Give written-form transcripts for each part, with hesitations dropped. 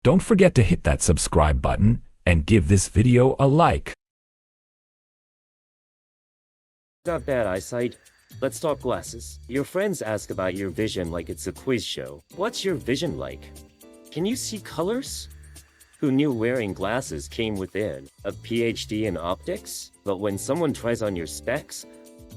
Don't forget to hit that subscribe button and give this video a like. Got bad eyesight? Let's talk glasses. Your friends ask about your vision like it's a quiz show. What's your vision like? Can you see colors? Who knew wearing glasses came within a PhD in optics? But when someone tries on your specs,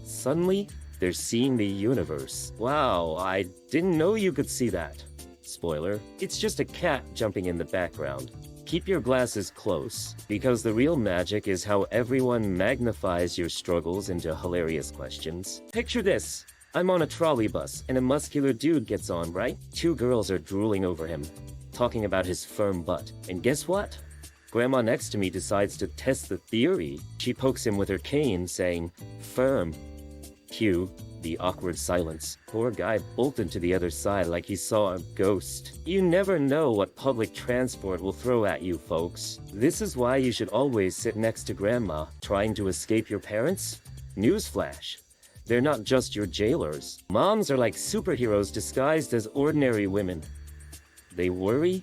suddenly they're seeing the universe. Wow, I didn't know you could see that. Spoiler, it's just a cat jumping in the background. Keep your glasses close, because the real magic is how everyone magnifies your struggles into hilarious questions. Picture this. I'm on a trolley bus, and a muscular dude gets on, right? Two girls are drooling over him, talking about his firm butt. And guess what? Grandma next to me decides to test the theory. She pokes him with her cane, saying, "Firm." Cue the awkward silence. Poor guy bolted to the other side like he saw a ghost. You never know what public transport will throw at you, folks. This is why you should always sit next to grandma. Trying to escape your parents? Newsflash. They're not just your jailers. Moms are like superheroes disguised as ordinary women. They worry,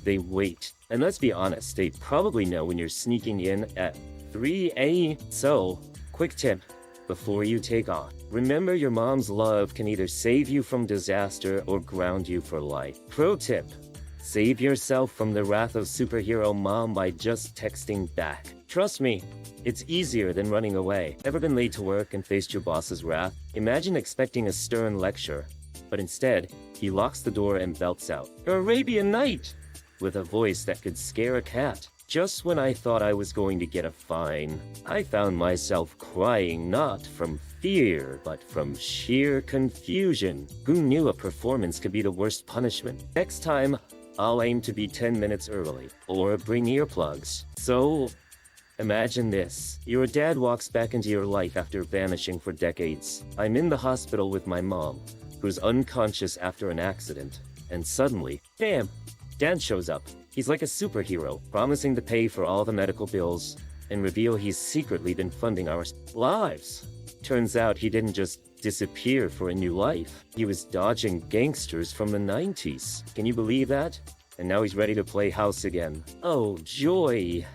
they wait. And let's be honest, they probably know when you're sneaking in at 3 a.m. So, quick tip before you take off. Remember, your mom's love can either save you from disaster or ground you for life. Pro tip: save yourself from the wrath of superhero mom by just texting back. Trust me, it's easier than running away. Ever been late to work and faced your boss's wrath? Imagine expecting a stern lecture, but instead, he locks the door and belts out, "Arabian Night!" with a voice that could scare a cat. Just when I thought I was going to get a fine, I found myself crying not from fear, but from sheer confusion. Who knew a performance could be the worst punishment? Next time, I'll aim to be 10 minutes early, or bring earplugs. So, imagine this. Your dad walks back into your life after vanishing for decades. I'm in the hospital with my mom, who's unconscious after an accident, and suddenly, bam! Dad shows up. He's like a superhero, promising to pay for all the medical bills, and reveal he's secretly been funding our lives. Turns out he didn't just disappear for a new life. He was dodging gangsters from the 90s. Can you believe that? And now he's ready to play house again. Oh, joy.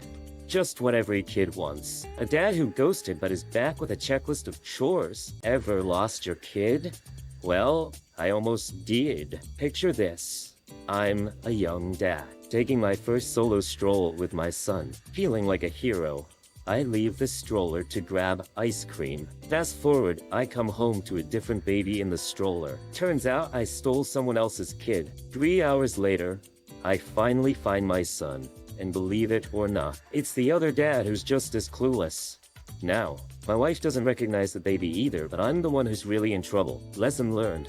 Just what every kid wants. A dad who ghosted but is back with a checklist of chores. Ever lost your kid? Well, I almost did. Picture this. I'm a young dad, taking my first solo stroll with my son, feeling like a hero. I leave the stroller to grab ice cream. Fast forward, I come home to a different baby in the stroller. Turns out I stole someone else's kid. 3 hours later, I finally find my son. And believe it or not, it's the other dad who's just as clueless. Now, my wife doesn't recognize the baby either, but I'm the one who's really in trouble. Lesson learned.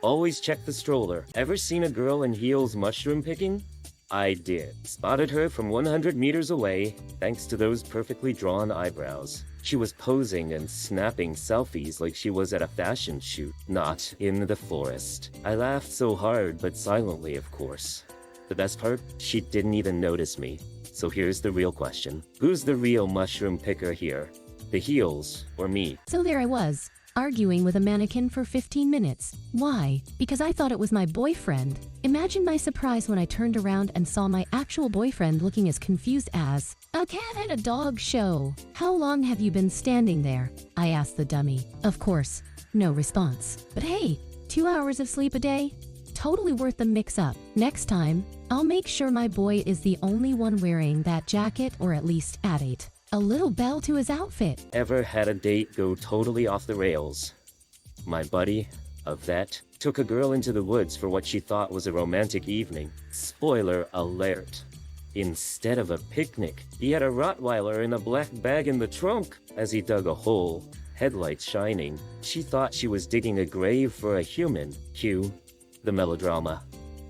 Always check the stroller. Ever seen a girl in heels mushroom picking? I did. Spotted her from 100 meters away, thanks to those perfectly drawn eyebrows. She was posing and snapping selfies like she was at a fashion shoot, not in the forest. I laughed so hard, but silently, of course. The best part? She didn't even notice me. So here's the real question. Who's the real mushroom picker here? The heels or me? So there I was, arguing with a mannequin for 15 minutes. Why? Because I thought it was my boyfriend. Imagine my surprise when I turned around and saw my actual boyfriend looking as confused as a cat at a dog show. "How long have you been standing there?" I asked the dummy. Of course, no response. But hey, 2 hours of sleep a day? Totally worth the mix-up. Next time, I'll make sure my boy is the only one wearing that jacket, or at least add a little bell to his outfit. Ever had a date go totally off the rails? My buddy, a vet, took a girl into the woods for what she thought was a romantic evening. Spoiler alert. Instead of a picnic, he had a Rottweiler in a black bag in the trunk. As he dug a hole, headlights shining, she thought she was digging a grave for a human. Cue the melodrama.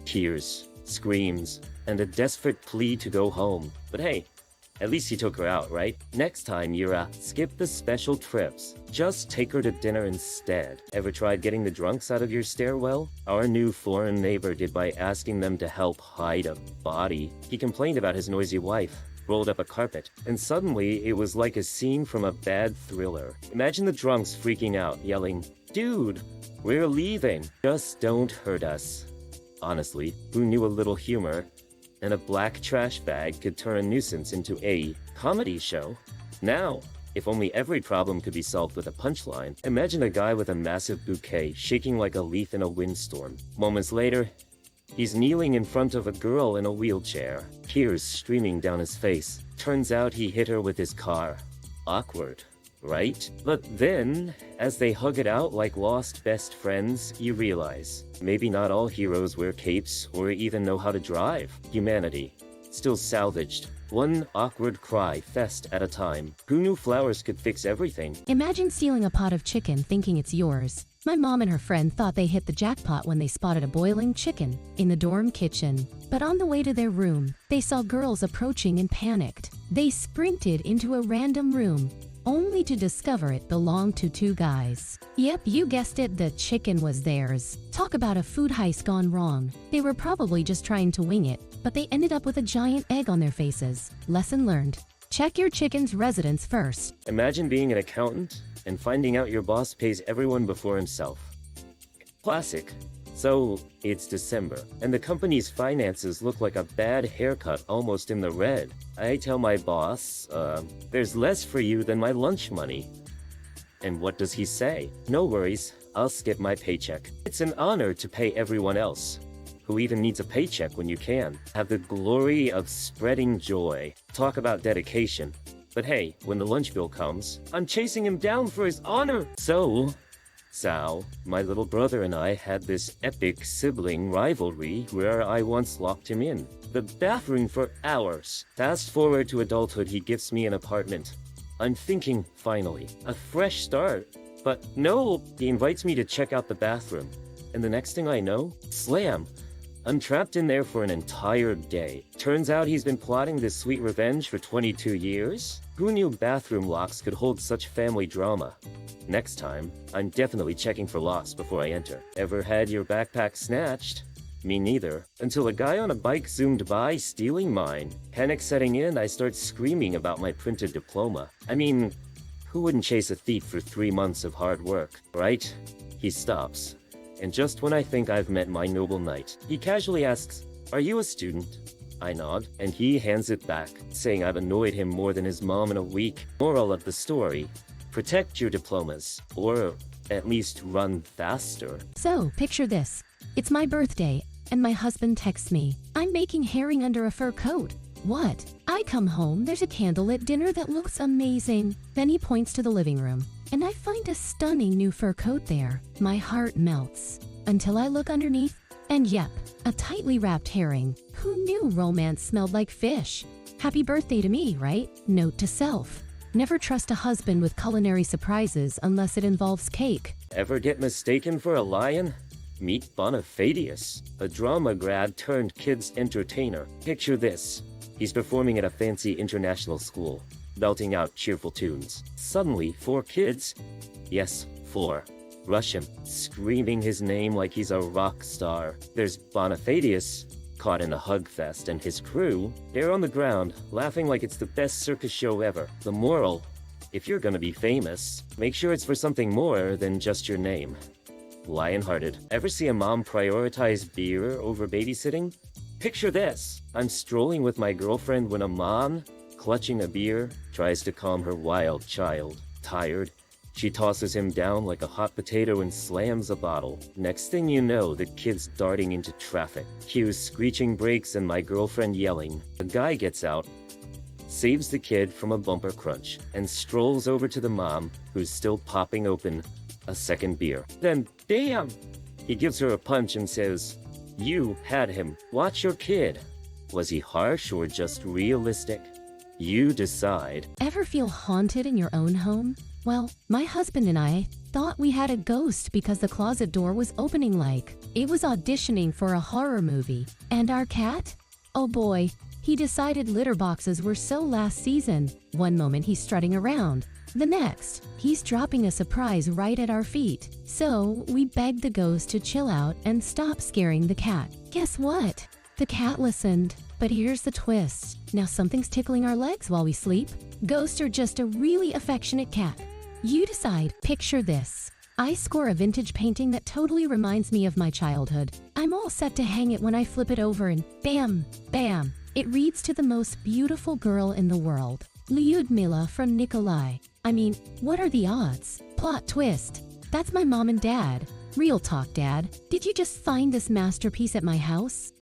Tears, screams, and a desperate plea to go home. But hey, at least he took her out, right? Next time, Yura, skip the special trips. Just take her to dinner instead. Ever tried getting the drunks out of your stairwell? Our new foreign neighbor did by asking them to help hide a body. He complained about his noisy wife, rolled up a carpet, and suddenly it was like a scene from a bad thriller. Imagine the drunks freaking out, yelling, "Dude, we're leaving. Just don't hurt us." Honestly, who knew a little humor and a black trash bag could turn a nuisance into a comedy show. Now, if only every problem could be solved with a punchline. Imagine a guy with a massive bouquet shaking like a leaf in a windstorm. Moments later, he's kneeling in front of a girl in a wheelchair, tears streaming down his face. Turns out he hit her with his car. Awkward, right? But then, as they hug it out like lost best friends, you realize maybe not all heroes wear capes or even know how to drive. Humanity, still salvaged. One awkward cry fest at a time. Who knew flowers could fix everything? Imagine stealing a pot of chicken thinking it's yours. My mom and her friend thought they hit the jackpot when they spotted a boiling chicken in the dorm kitchen. But on the way to their room, they saw girls approaching and panicked. They sprinted into a random room, only to discover it belonged to two guys. Yep, you guessed it, the chicken was theirs. Talk about a food heist gone wrong. They were probably just trying to wing it, but they ended up with a giant egg on their faces. Lesson learned. Check your chicken's residence first. Imagine being an accountant and finding out your boss pays everyone before himself. Classic. So, it's December, and the company's finances look like a bad haircut almost in the red. I tell my boss, there's less for you than my lunch money. And what does he say? No worries, I'll skip my paycheck. It's an honor to pay everyone else. Who even needs a paycheck when you can? Have the glory of spreading joy. Talk about dedication. But hey, when the lunch bill comes, I'm chasing him down for his honor. So, Sal, my little brother and I had this epic sibling rivalry where I once locked him in the bathroom for hours. Fast forward to adulthood, he gives me an apartment. I'm thinking, finally, a fresh start. But no, he invites me to check out the bathroom. And the next thing I know, slam! I'm trapped in there for an entire day. Turns out he's been plotting this sweet revenge for 22 years? Who knew bathroom locks could hold such family drama? Next time, I'm definitely checking for locks before I enter. Ever had your backpack snatched? Me neither. Until a guy on a bike zoomed by, stealing mine. Panic setting in, I start screaming about my printed diploma. I mean, who wouldn't chase a thief for 3 months of hard work, right? He stops. And just when I think I've met my noble knight, he casually asks, "Are you a student?" I nod, and he hands it back, saying I've annoyed him more than his mom in a week. Moral of the story, protect your diplomas, or at least run faster. So, picture this. It's my birthday, and my husband texts me, "I'm making herring under a fur coat." What? I come home, there's a candlelit dinner that looks amazing. Then he points to the living room, and I find a stunning new fur coat there. My heart melts, until I look underneath, and yep, a tightly wrapped herring. Who knew romance smelled like fish? Happy birthday to me, right? Note to self. Never trust a husband with culinary surprises unless it involves cake. Ever get mistaken for a lion? Meet Bonifacius, a drama grad turned kids entertainer. Picture this. He's performing at a fancy international school, belting out cheerful tunes. Suddenly, 4 kids, yes, 4, rush him, screaming his name like he's a rock star. There's Bonifacius, caught in a hug fest, and his crew, they're on the ground, laughing like it's the best circus show ever. The moral, if you're gonna be famous, make sure it's for something more than just your name. Lion-hearted. Ever see a mom prioritize beer over babysitting? Picture this. I'm strolling with my girlfriend when a mom, clutching a beer, tries to calm her wild child. Tired, she tosses him down like a hot potato and slams a bottle. Next thing you know, the kid's darting into traffic. Cue screeching brakes and my girlfriend yelling. A guy gets out, saves the kid from a bumper crunch, and strolls over to the mom, who's still popping open a second beer. Then, damn! He gives her a punch and says, "You had him. Watch your kid." Was he harsh or just realistic? You decide. Ever feel haunted in your own home? Well, my husband and I thought we had a ghost because the closet door was opening like it was auditioning for a horror movie. And our cat? Oh boy, he decided litter boxes were so last season. One moment he's strutting around. The next, he's dropping a surprise right at our feet. So we begged the ghost to chill out and stop scaring the cat. Guess what? The cat listened. But here's the twist. Now something's tickling our legs while we sleep. Ghosts are just a really affectionate cat. You decide. Picture this. I score a vintage painting that totally reminds me of my childhood. I'm all set to hang it when I flip it over and bam, bam. It reads to the most beautiful girl in the world. Lyudmila from Nikolai. I mean, what are the odds? Plot twist. That's my mom and dad. Real talk, Dad. Did you just find this masterpiece at my house?